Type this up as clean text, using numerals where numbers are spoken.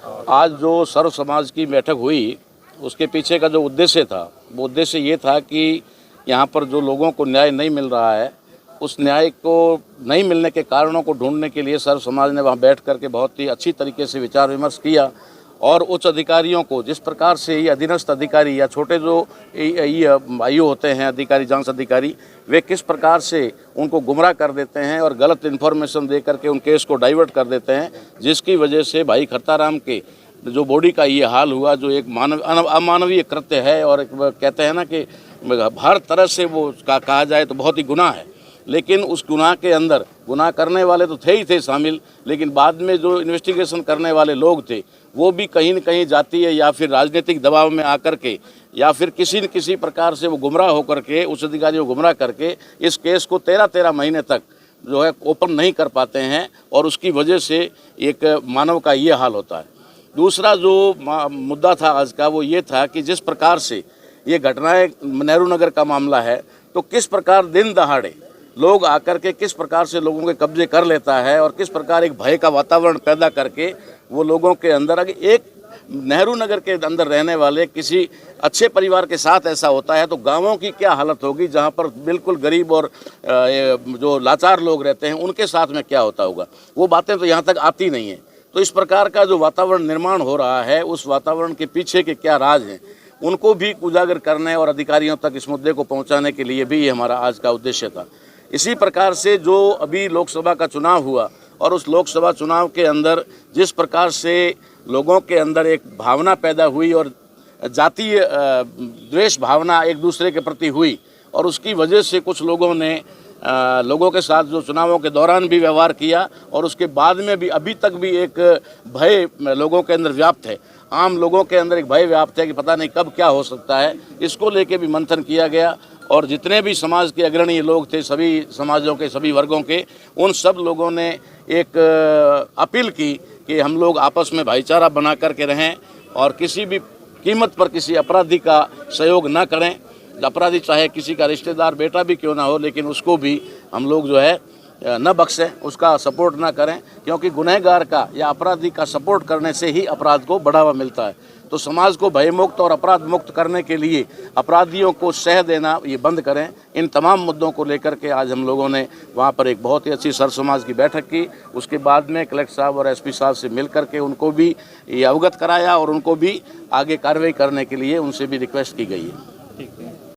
आज जो सर्व समाज की बैठक हुई उसके पीछे का जो उद्देश्य था वो उद्देश्य ये था कि यहाँ पर जो लोगों को न्याय नहीं मिल रहा है उस न्याय को नहीं मिलने के कारणों को ढूंढने के लिए सर्व समाज ने वहाँ बैठ करके बहुत ही अच्छी तरीके से विचार विमर्श किया और उच्च अधिकारियों को जिस प्रकार से ये अधीनस्थ अधिकारी या छोटे जो आयु होते हैं अधिकारी जांच अधिकारी वे किस प्रकार से उनको गुमराह कर देते हैं और गलत इन्फॉर्मेशन दे करके उन केस को डाइवर्ट कर देते हैं, जिसकी वजह से भाई खत्ताराम के जो बॉडी का ये हाल हुआ जो एक अमानवीय कृत्य है और कहते हैं ना कि हर तरह से वो कहा जाए तो बहुत ही गुनाह है। लेकिन उस गुनाह के अंदर गुनाह करने वाले तो थे ही थे शामिल, लेकिन बाद में जो इन्वेस्टिगेशन करने वाले लोग थे वो भी कहीं न कहीं जातीय या फिर राजनीतिक दबाव में आकर के या फिर किसी न किसी प्रकार से वो गुमराह होकर के उस अधिकारी को गुमराह करके इस केस को 13 महीने तक जो है ओपन नहीं कर पाते हैं और उसकी वजह से एक मानव का ये हाल होता है। दूसरा जो मुद्दा था आज का वो ये था कि जिस प्रकार से ये घटनाएं नेहरू नगर का मामला है तो किस प्रकार दिन दहाड़े लोग आकर के किस प्रकार से लोगों के कब्जे कर लेता है और किस प्रकार एक भय का वातावरण पैदा करके वो लोगों के अंदर अगर एक नेहरू नगर के अंदर रहने वाले किसी अच्छे परिवार के साथ ऐसा होता है तो गांवों की क्या हालत होगी जहां पर बिल्कुल गरीब और जो लाचार लोग रहते हैं उनके साथ में क्या होता होगा, वो बातें तो यहां तक आती नहीं हैं। तो इस प्रकार का जो वातावरण निर्माण हो रहा है उस वातावरण के पीछे के क्या राज हैं उनको भी उजागर करने और अधिकारियों तक इस मुद्दे को पहुँचाने के लिए भी ये हमारा आज का उद्देश्य था। इसी प्रकार से जो अभी लोकसभा का चुनाव हुआ और उस लोकसभा चुनाव के अंदर जिस प्रकार से लोगों के अंदर एक भावना पैदा हुई और जातीय द्वेष भावना एक दूसरे के प्रति हुई और उसकी वजह से कुछ लोगों ने लोगों के साथ जो चुनावों के दौरान भी व्यवहार किया और उसके बाद में भी अभी तक भी एक भय लोगों के अंदर व्याप्त है, आम लोगों के अंदर एक भय व्याप्त है कि पता नहीं कब क्या हो सकता है। इसको लेके भी मंथन किया गया और जितने भी समाज के अग्रणी लोग थे सभी समाजों के सभी वर्गों के उन सब लोगों ने एक अपील की कि हम लोग आपस में भाईचारा बना करके रहें और किसी भी कीमत पर किसी अपराधी का सहयोग न करें। अपराधी चाहे किसी का रिश्तेदार बेटा भी क्यों ना हो लेकिन उसको भी हम लोग जो है न बख्शें, उसका सपोर्ट ना करें, क्योंकि गुनहगार का या अपराधी का सपोर्ट करने से ही अपराध को बढ़ावा मिलता है। तो समाज को भयमुक्त और अपराध मुक्त करने के लिए अपराधियों को सह देना ये बंद करें। इन तमाम मुद्दों को लेकर के आज हम लोगों ने वहाँ पर एक बहुत ही अच्छी सर्व समाज की बैठक की। उसके बाद में कलेक्टर साहब और एसपी साहब से मिल करके उनको भी ये अवगत कराया और उनको भी आगे कार्रवाई करने के लिए उनसे भी रिक्वेस्ट की गई है।